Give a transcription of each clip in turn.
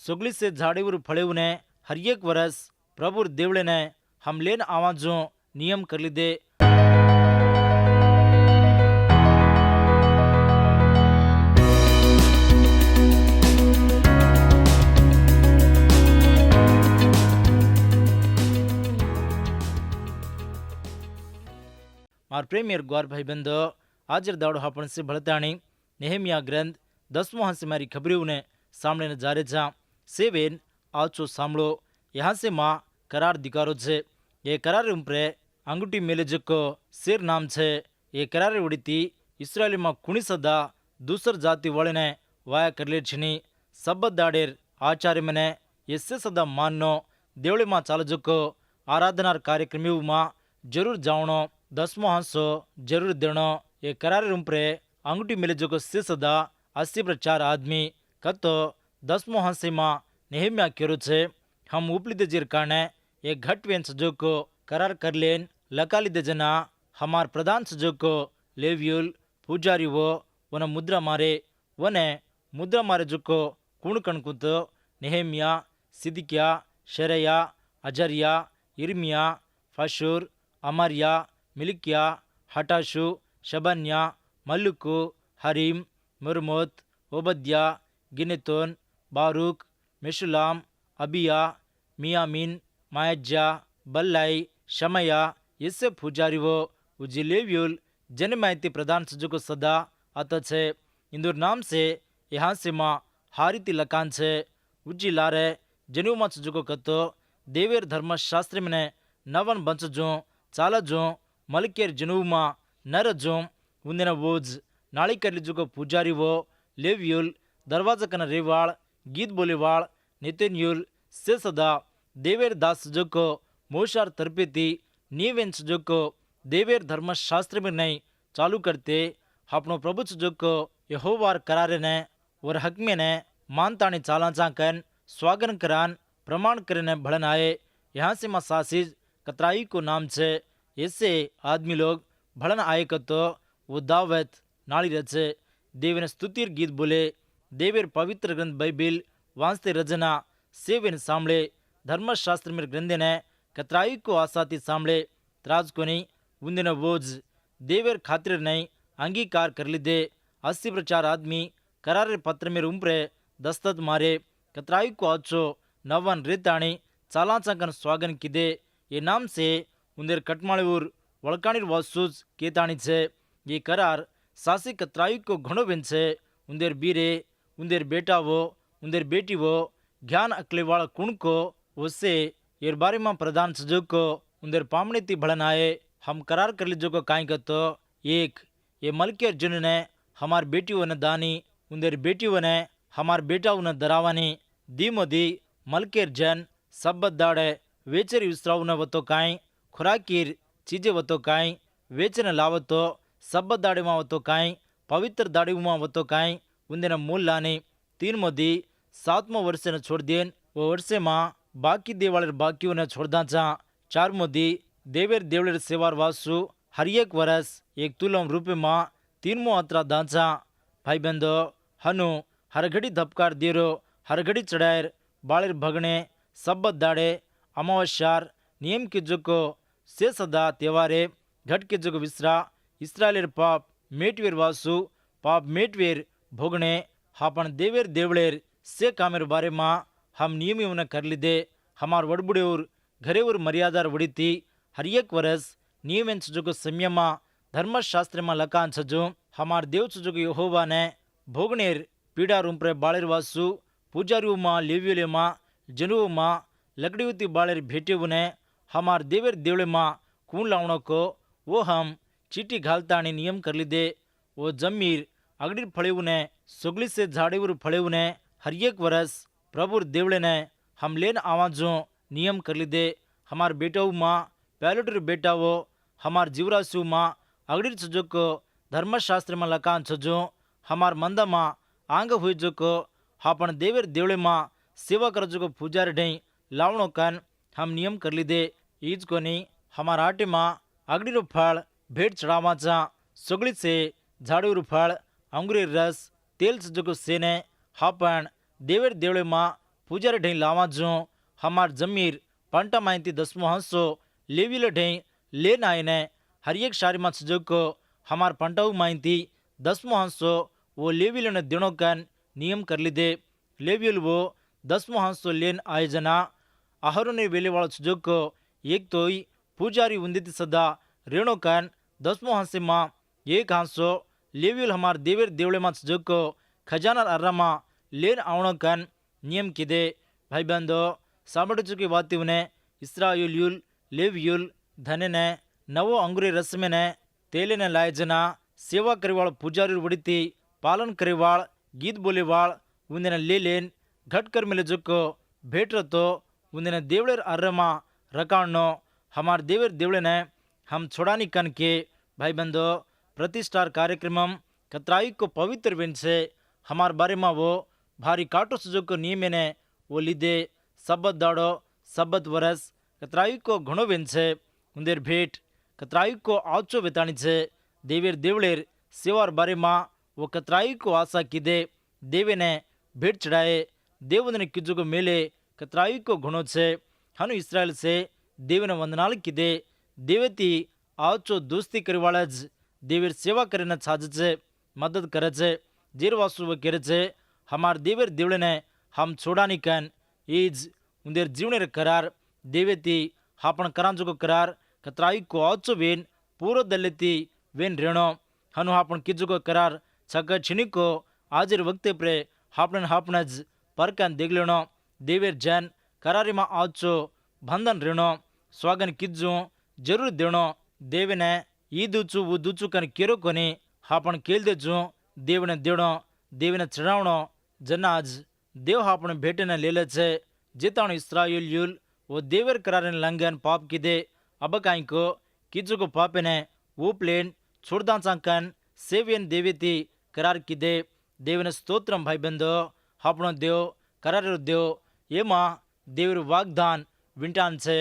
सगळी से झाड़ीवर फळेवने हर एक वर्ष प्रभु देवळे ने हम लेन आवाजों नियम कर लीधे। मार प्रेमियर ग्वार भाई बंदो हाजिर दावड़ो हापण से भड़ताणी नेहमिया ग्रंथ 10वां हंस मारी खबरों ने सामने न जा रहे सेवेन आचो सामड़ो यहाँ से माँ करार दिकारो छे। ये करार उम्प्रे अंगूठी मेले जको शेर नाम छे। ये करार उड़ीती इसराइली माँ कुणी सदा दूसर जाति वाले ने वाया कर ले छनी सबत दाड़ेर आचार्य मने ये सदा माननो देवळे माँ चाल जको आराधनार कार्यक्रम माँ जरूर जावणो 10वां हंसो जरूर देनो। ये करार उम्प्रे अंगूठी मेले जको से सदा 80 पर 4 आदमी कतो 10वां हंसे माँ नेहमिया केरो छे हम उपली दे जीर काने ये घट वेन सजो को करार कर लेन लकाली दे जना हमार प्रधान सजो को लेव्युल पूजारी वो वन मुद्रा मारे वने मुद्रा मारे जुको कुण कणकुत नेहमिया सिदकिया शरया अजरिया इर्मिया फशूर अमरिया मिलिकिया हटाशु शबन्या मल्लुकु हरीम मुरमोत ओबद्या गिनेतोन बारूक मेशुलाम अबिया मियामिन मायज्जा बल्लाई शमया इससे पूजारिवो उजिलेव्युल जन माहिती प्रधान सजुको सदा अत छे इंदुर नाम से यहाँ से माँ हारीती लकान छे उज्जी लारे जनु मा सजुको कतो देवेर धर्मशास्त्र में नवन बंच जो चाल जो मलकेर जनु मा नर जो उन्दिन वोज नाड़ी कर जुको पूजारी वो लेव्युल दरवाजा कन रेवाड़ गीत बोलेवाड़ नितिन्युल से सदा देवेर दास सजुको मोशार तरपेती नीवेन सजुको देवेर धर्मशास्त्र में नहीं चालू करते अपनो प्रभु सजुको यहोवार करारे ने और हक में ने मानतानी चाला चाकन स्वागन करान प्रमाण करने भड़न आए। यहाँ से मसासिज कतराई को नाम छे ऐसे आदमी लोग भड़न आए कतो वो दावत नाली रचे देवेन स्तुतिर गीत बोले देवेर पवित्र ग्रंथ बाइबिल वांसते रजना सेवेन सामले धर्मशास्त्र में ग्रंथे ने कतराई को आसाती सामले त्राज कोनी उन्दिन वोज देवेर खातिर नहीं अंगीकार कर लीधे 80 पर 4 आदमी करार पत्र में उम्प्रे दस्तत मारे कतराई को आचो नवन रेताणी चालाचाकन स्वागन किदे ये नाम से उन्देर कटमाळूर वळकाणीर वासूज केताणी छे। ये करार सासी कतराई को घणो बेन छे उन्देर बीरे उन्देर बेटा वो उन्देर बेटी वो ज्ञान अकलेवाळ कुण को ओसे ये बारे में प्रधान सजो को उन्देर पामणे ती भड़न आए हम करार कर लीजो को काई कतो एक ये मलकेर जन ने हमार बेटी वन दानी उन्देर बेटी वने हमार बेटा उन दरावानी दीमोदी मलकेर जन सब्बत दाड़े वेचरी विस्राव वतो काई खुराकीर चीजे वतो काई वेचन लावतो सब्बत दाड़ी में वतो काई पवित्र दाड़ी में वतो काई उन्दिन मूल लानी 3 मोदी 7वां वर्ष ने छोड़ देन वो वर्षे माँ बाकी देवालर बाकी ने छोड़दा चा 4 मोदी देवेर देवलर सेवार वासु हर एक वर्ष 1 तुलम रूपे माँ 3मो अत्रा दाचा भाई बंदो हनु हर घड़ी धपकार देरो हर घड़ी चढ़ायर बाळेर भगणे सब्बत दाड़े अमावस्यार नियम के जोको से सदा त्योहारे घट के जोको विसरा इसराइलेर पाप मेटवेर वासु पाप मेटवेर भोगणे हापण देवेर देवलेर से कामेर बारे माँ हम नियमी उन्हें कर लीधे हमार वडबुड़े और घरे और मर्यादार वड़ीती हर एक वर्ष नियमन सजो संयमा धर्मशास्त्र में लकान सजो हमार देव सजो यहोवा ने भोगनेर पीड़ा रूम्प्रे बाळेर वासु पूजारियों माँ लेव्युले माँ जनुओ माँ लकड़ीवती बाळेर भेटे ने हमार देवेर देवले माँ कूण लावणो को वो हम चीटी घालतानी नियम कर लीधे वो जमीर अगड़ीर फळेवू ने सोगली से झाड़ीवर फळेवू ने हर एक वर्ष प्रभुर देवले ने हम लेन आवाजों नियम कर लीधे हमार बेटाऊ माँ पैलोटर बेटा वो हमार जीवराशु माँ अगड़ीर सजो को धर्मशास्त्र में लकान सजो हमार मंदा माँ आंग हुई जो को हापण देवेर देवले माँ सेवा कर जो को पूजारी ढई लावणो कान हम नियम कर लीधे ईज कोनी हमार आटे माँ अगड़ीरो फल भेट चढ़ावाचा सगड़ी से झाड़ूर फल अंगूरी रस तेल सजो को सेने हापण देवेर देवले माँ પૂજારી ઢઈ લાવા જો હમાર જમીર पंटा माहिती 10 हंसो लेवील ढई लेन आयने हर एक शारी में सजको हमार पंटाऊ माहिती 10 हंसो वो लेवील ने दिनों कन नियम कर लीधे लेवील वो 10 हंसो लेन आए जना आहरों ने वेले वाला सजको एक तो ही पूजारी उन्दित सदा रेणो कन 10 हंसे माँ एक हंसो लेवील हमार देवर देवले में सजको खजाना अर्रमा लेन आवणो कन नियम किदे भाई बंदो सामड़ चुकी वात्यु ने इस्राएलियुल लेवियुल धने ने नवो अंगुरी रस्मे ने तेले ने लाए जना सेवा करेवाड़ पूजारी उड़ती पालन करेवाड़ गीत बोलेवाड़ उन्हें ले लेन घट कर मिले जुको भेट रतो उन्हें देवड़ेर अर्रमा रकाणो हमार देवर देवड़े ने हम छोड़ानी कन के भाई बंदो प्रतिष्ठार कार्यक्रम कतराई को पवित्र वेन से हमार बारे में वो भारी काटो सुजो नियमे ने वो लीधे सबत दाड़ो सबत वरस कतराई को घणो वेन छे उंदेर भेट कतराई को आचो वेताणी छे देवेर देवलेर सेवार बारे में वो कतराई को आशा कीधे देवे ने भेट चढ़ाए देव ने कीजो को मेले कतराई को घणो छे हनु इस्राएल से देव ने वंदनाल कीधे देवेती आचो दोस्ती करवाड़ा ज देवेर सेवा करे छाज छे मदद करे छे जेर वासु वो करे छे हमार देवेर देवले ने हम छोड़ानी कन ईज उन्देर जीवनेर करार देवेती हापण करांजो को करार कतराई को आचो वेन पूरो दलेती वेन रेणो हनु हापण कीजो को करार छक छिनी को आजर वक्ते प्रे हापण हापणज परकन देख लेनो देवेर जन करारी में आचो बंधन रेणो स्वागन कीजो जरूर देणो देवे ने ई दूचू वो दूचू कन केरो कोनी हापण केल देजो देवने देणो देवने चढ़ावणो जनाज देव हापण भेटने लेले छे जेताणु इस्राएलियुल वो देवर करारे लंघन पाप कीधे अब काई को कीजो को पापे ने वो प्लेन छोड़दा चाकन सेवियन देवेती करार कीधे देवने स्तोत्रम भाई बंदो हापणो देव करारे देव ये माँ देवर वाग्दान विंटान छे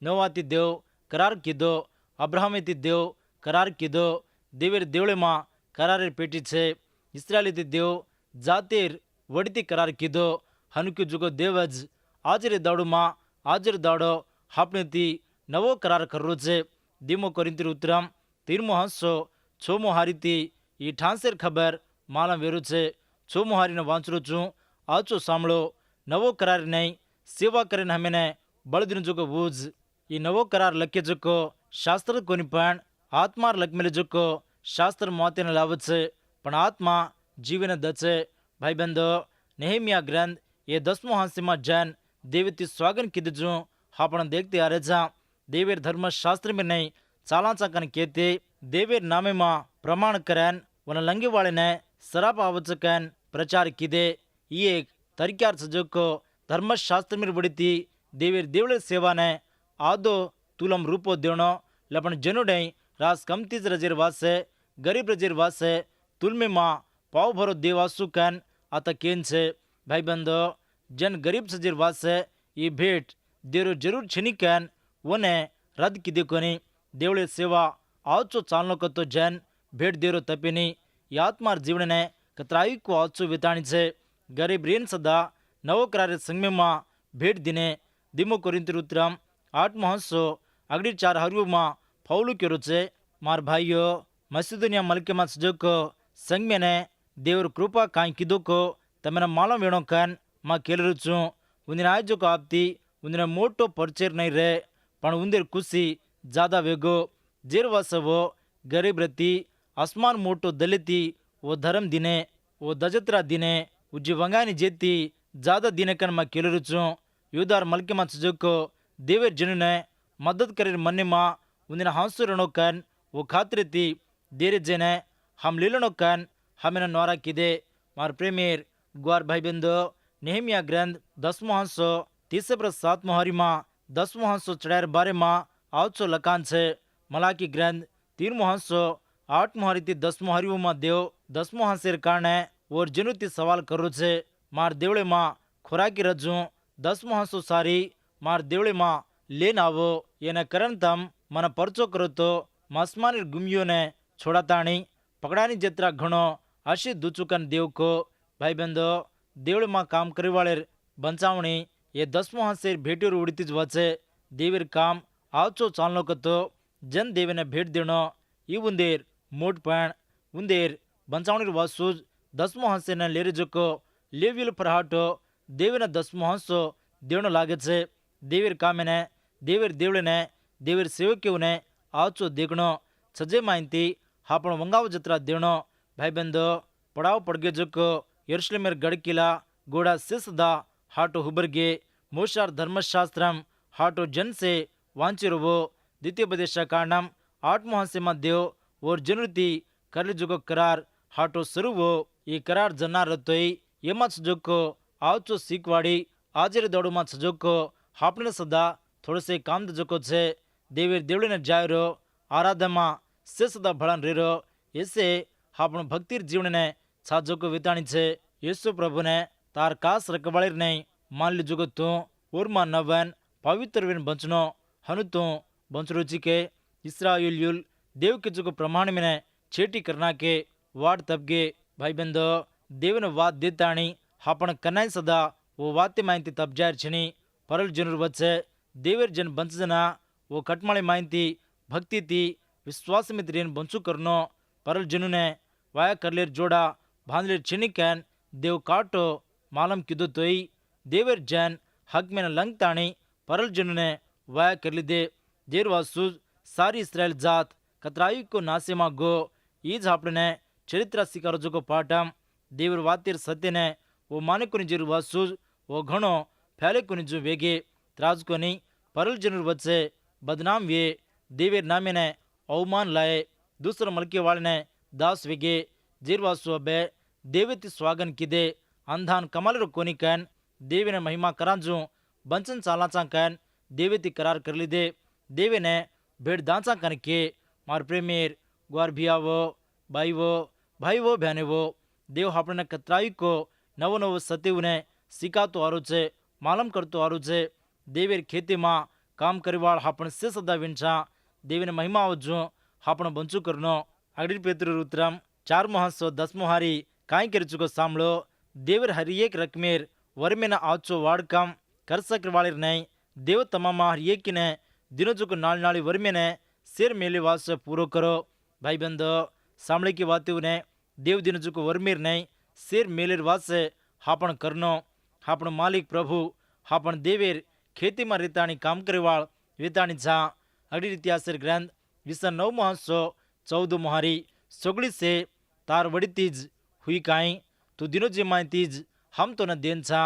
नोवाती देव करार कीधो अब्राहमेती देव करार कीधो देवर देवले माँ करारे पेटी छे इस्राएली देव जातेर वड़ती करार कीधो हनुकी जुगो देवज आजरे दाड़ू माँ आजर दाड़ो हापनेती नवो करार कर्रो छे धीमो कोरिंतिर उत्तरम 13 हंसो 6 हारीती ई ठांसेर खबर मालम वेरू छे 6 हारी ने वांचरो छू आचो सांभळो नवो करार नहीं सेवा करीने हमेने बळदिन जुगो वूज ई नवो करार लखे जुको शास्त्र कोनी पण आत्मार लखमेले जुको शास्त्र मातेने लावे छे पण आत्मा जीवन दचे भाई बंदो नेहमिया ग्रंथ ये 10 हांसे में जैन देवती स्वागन कीधु हापण देखते आ रहे देवेर धर्मशास्त्र में नहीं चाला चाकन कहते देवेर नामे में प्रमाण करन वन लंगे वाले ने सराप आवचकन प्रचार कीधे ये एक तरीकार सजो को धर्मशास्त्र में बड़ी देवेर देवले सेवा ने आदो तुलम रूपो देणो लपन जनुडे रास कमतीज रजेर वासे गरीब रजेर वासे तुलमे माँ पाव भरो देवासु कन आता केन छे भाई बंदो जन गरीब सजीर वासे ये भेट देरो जरूर छिनिकन वने रद्द कीधे कोनी देवले सेवा आचो चालनो कतो जन भेट देरो तपिनी यात्मार जीवन ने कतराई को आचो वेताणी छे गरीब रेन सदा नवो करारे संगमे माँ भेट दिने दिमो कोरिंतिर उत्तरम 8 हंसो अगड़ी 4 हरु माँ फौलू केरो छे मार भाईयो मसीदुनिया मलके माँ सजोको संगमे ने देवर कृपा काई कीधो को तमेना मालम वेणो कन माँ केलरू छू उन्हें आजो को आपती उन्हें मोटो परचेर नहीं रहे पण उन्देर खुशी ज्यादा वेगो जेर वसवो गरीब रती आसमान मोटो दलिती वो धर्म दिने वो दजत्रा दिने उज्जी वंगानी जेती ज्यादा दिने कन माँ केलरू छू यूदार मलके माँ सजोको देवर जनु ने मदद करे मन्ने माँ उन्हें हांसो रणो कन वो खातिर थी देरे जेने हम लीलनो कन हमें नौरा कीधे मार प्रेमेर ग्वार भाई बंदो नेहमिया ग्रंथ 10 हंसो 3 हारी माँ 10 हंसो चढ़ाएर बारे माँ आवचो लकान छे मलाकी ग्रंथ 3 हंसो 8 हारी 10 हारी माँ देव 10 हंसेर कारणे और जनुती सवाल करो छे मार देवले माँ खुराकी रजू 10 हंसो सारी मार देवले माँ लेन आवो येने करन तम मन परचो करो तो मस्मानी गुमियों ने छोड़ाताणी पकड़ानी जत्रा घणो आशी दुचुकन देव को भाई बंदो देवले माँ काम करे वाले बंचावणी ये 10वां हांसेर भेटीवर उडतीच वचे देवीर काम आवचो चालनो कतो जन देवीने भेट देणो ई उंदेर मोटपण उंदेर बंचावणीर वासूज 10वां हांसेने लेरे जको लेविल फरहाटो देवीने 10वां हांसो देणो लागे छे। देवीर कामेने देवीर देवळीने देवीर सेवकीओने आवचो देखणो छजे माहिती आपण वंगाव जत्रा देणो भाईबंदो पड़ाव पड़गे जको यरूशलेमेर गड़किला गोड़ा सिसदा हाटो हुबर्गे मोशार धर्मशास्त्रम हाटो जन से वांचिरुवो द्वितीयोपदेश कांडम 8वां हांसेमा देव और जनरुति करली जुगो करार हाटो सरुवो ई करार जनार रतोई एमा छजोको आवचो सीखवाड़ी आजरे दौड़मा छजोको हापने सदा थोड़े से काम जको छे देवीर देवळीने जायरो आराधमा से सदा भड़न रेरो ऐसे हापण भक्तिर जीवने छाजोको विताणी छे। यीशु प्रभु ने तार कास रखवाड़ीर नहीं मान ली जुगो तू उर्मा नवन पवित्र विन बंचनो हनु तू बंचरुचि के इस्राएलियुल देव के जुगो प्रमाण में छेटी करना के वाट तबगे भाई बंदो देवन वाद देताणी हापण कनाई सदा वो वाते माहिती तब जायर छनी परल जनर वच्चे देवर जन बंचजना वो कटमाळे माहिती भक्ति थी विश्वास में रेन बंचू करनो परल जनु ने वाया करलेर जोड़ा भांदलेर छिनी कैन देव काटो मालम किदो तोई देवर जन हक में लंग ताणी परल जनु ने वाया कर ली दे देर वासुज सारी इस्राएल जात कतराई को नासे मा गो ईज आपने चरित्र सिकार जो को पाठम देवर वातिर सत्य ने वो माने कोनी जेरु वासुज वो घणो फैले कोनी जो वेगे त्राज कोनी परल जनर वच्चे बदनाम वे देवर नामे ने अवमान लाए दूसरा मलके वाले ने दास वेगे जीरवासु अबे देवति स्वागन किदे अंधान कमल कोनी कैन देवी ने महिमा करांजू बंचन चालाचा कैन देवति करार कर ली दे देवे ने भेड़ दांचा कन के मार प्रेमेर ग्वार भियावो भाई वो बहने वो देव आपने कतराई को नवो नवो सत्यव ने सिका तो आरो छे मालम करतो आरो छे देवेर खेती मां काम करीवाळ आपण से सदा विंचा देवी ने महिमा आवजो आपण बंचू करनो अगड़ी पेत्र रुत्रम 4 हारी काई कर चुको सामलो देवर हर एक रकमेर वर्मेना आवचो वाड़कम कर सकवाळीर नहीं देव तमामा हर एक ने दिनो जुको नाल नाली वर्मे ने सिर मेले वास पूरो करो भाई बंदो सामले की बातें ने देव दिन जुको वर्मेर नहीं सिर मेलेर वास हापण करनो हापण मालिक प्रभु हापण देवेर खेती में रेताणी काम करेवाळ वेताणी छा अगड़ी इतिहासर ग्रंथ 9 हारी सगड़ी से तार वड़ी तीज हुई काई तू दिनो जे माई तीज हम तो न देन छा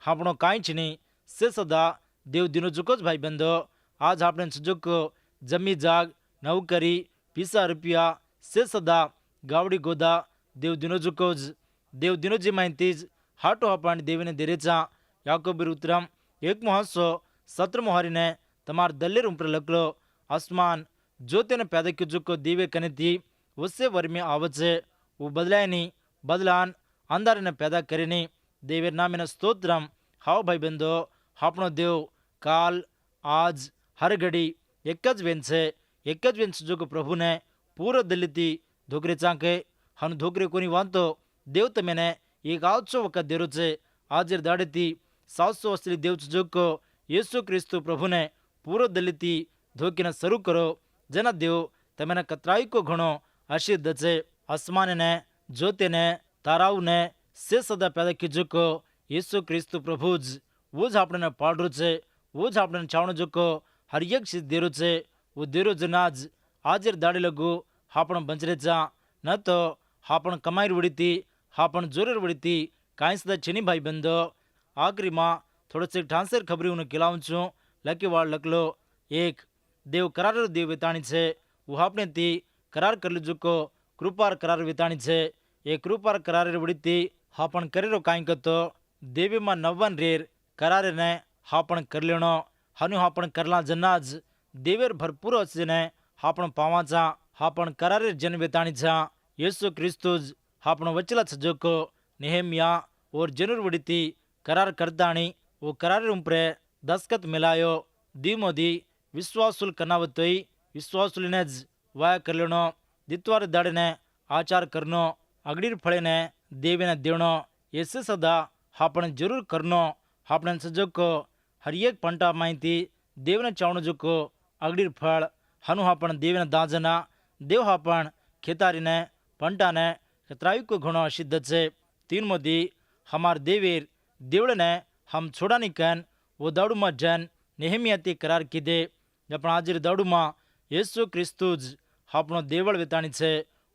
हापणो काई छनी से सदा देव दिनो जुकोज भाई बंदो आज आपने सुजुको जमी जाग नौकरी पीसा रुपया से सदा गावड़ी गोदा देव दिनो जुकोज देव दिनो जे माई तीज हाटो हापाणी देवीने देरेचा याकोबीर उतरम 1 हारी ने तमार दल्लेर उम्र लकलो आसमान जो तेने पैदा की जुको दीवे कने थी उससे वर में आवचे वो बदलाय नहीं बदलान अंधारे ने पैदा करे नहीं देवेर नामे ने स्तोत्रम हाओ भाई बंदो हापणो देव काल आज हर घड़ी एक वेंच जो प्रभु ने पूरा दलिती धोकरे चाके हनु धोकरे कोनी वांतो देव तमेने एक आवचो वक्त देरो छे आजर दाड़ेती 700 असली देव जो को यीशु क्रिस्तु प्रभु ने पूरा दलिती धोकीने शरू करो जना देव तमेने कतराई को घणो आशीर्द छे आसमान ने ज्योति ने ताराओं ने से सदा पैदा कीजो को यीशु क्रिस्तु प्रभु वो ज आपने पाड़ो छे वो ज आपने चावण जो को हर एक चीज देरो छे वो देरो जनाज आजर दाड़ी लगू हापण बंचरे जा न तो हापण कमाई उड़ीती हापण जोर उड़ीती काई सदा चनी भाई बंदो आखिरी मां थोड़े से ठांसर खबरी उन्हें खिलाऊं छू लकी वाल लकलो एक देव करार देव विताणी छे वो आपने ती करार कर लीजो को कृपार करार विताणी छे ये कृपार करार उड़ीती हापण करेरो काई कतो देवी मां नवन रेर करार ने हापण कर लेनो हनु हापण करला जनाज देवेर भरपूर ने हापण पावाचा हापण करारे जन विताणी छा यीशु क्रिस्तुज हापण वचला छजो को नेहमिया और जनर उड़ीती करार करताणी वो करार उम्प्रे दस्खत मिलायो दीमोदी विश्वासुल कनावतोई विश्वासुलिनेज वाया कर लेनो दित्वार दाड़ने आचार करनो अगड़ीर फळे ने देवीने देणो ऐसे सदा हापण जरूर करनो આપણે સજોકો હરિયેક પંટા માહિતી દેવને ચાવણું જોકો અગડીર ફળ હનુ હાપણ દેવને દાજના દેવ હાપણ ખેતારીને પંટાને કતરાયું को घणो असिद्ध છે. 3 मोदी हमार देवीर देवड़ने हम छोड़ानी कन वो दाड़ू में जन नेहमियाती करार कीधे जपण हाजिर दाड़ू में येसु क्रिस्तु ज આપણો દેવળ વેતાણી છે.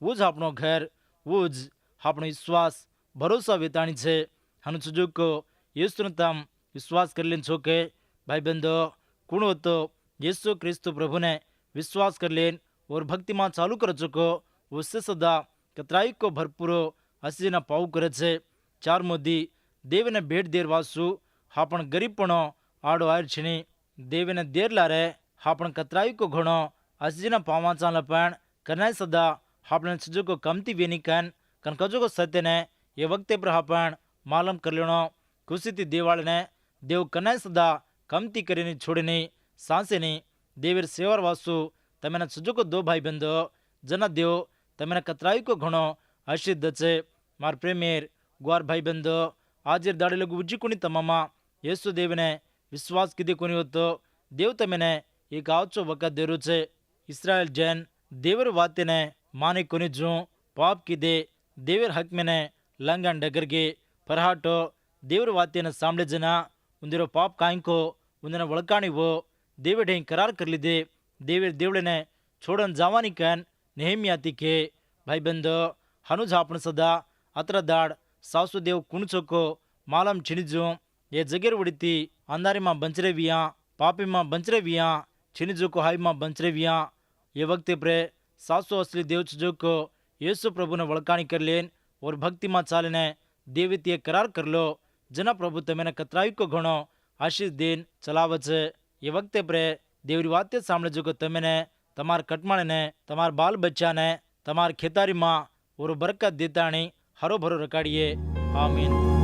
वो જ આપણો ઘર, वो જ આપણો વિશ્વાસ ભરોસા વેતાણી છે. હनु સુજુકો येसुने तम विश्वास कर लेन छो के भाई बंदो कुण होतो येसु क्रिस्तु प्रभु ने विश्वास कर लेन और भक्ति में चालू कर चुको उससे सदा कतराई को भरपूरो हसीना पाऊ करे छे. 4 मोदी देवने भेट देर वासु हापण गरीबपणो आडो आयर छीनी देवने देर लारे हापण कतराई को घणो हसीना पावा चाल पण करनाय सदा हापण सजो को कमती वेनी कन कजो को सत्य ने ये वक्ते पर हापण मालूम कर लेनो खुशी देवाल ने देव कनाय सदा कमती करीने छोड़ीनी सांसेनी देवीर सेवर वासु तमेने सजो को दो भाई बंदो जना देव तमेने कतराई को घणो असिद्ध छे. मार प्रेमेर ग्वार भाई बंदो आज दाड़े लोग उज्जी कोनी तमामा येसु देवने विश्वास कीधे कोनी होतो देव तमेने एक आवचो वक्त देरो छे. इस्राएल जन देवर वाते ने माने कोनी जो पाप कीधे देवर हक में ने लंगन डगर गे परहाटो देवर वाते ने सामने जना उंदेरो पाप काई को उन्हें वड़काणी वो देवर ढें करार कर लीधे देवर देवड़े ने छोड़न जावानी कन नेहमियाती के भाई बंदो हनुज आपण सदा अत्र दाड़ सासु देव कुणचोको मालम छिनिजो ये जगेर उड़ती अंधारी मां बंचरे विया पापी मां बंचरे विया छिनिजो को हाई मां बंचरे विया ये वक्त प्रे सासु असली देव छजो को येसु प्रभु ने वड़काणी कर लेन और भक्ति मां चालीने देवीतीय करार कर लो जना प्रभु तमेने कतराई को घणो आशीष दिन चलावे छे. ये वक्त प्रे देवरी वाते सामने जो तमेने तमार कटमाणे ने तमार बाल बच्चा ने तमार खेतारी मां और बरकत देताणी हरो भरो रकाड़िए. आमीन.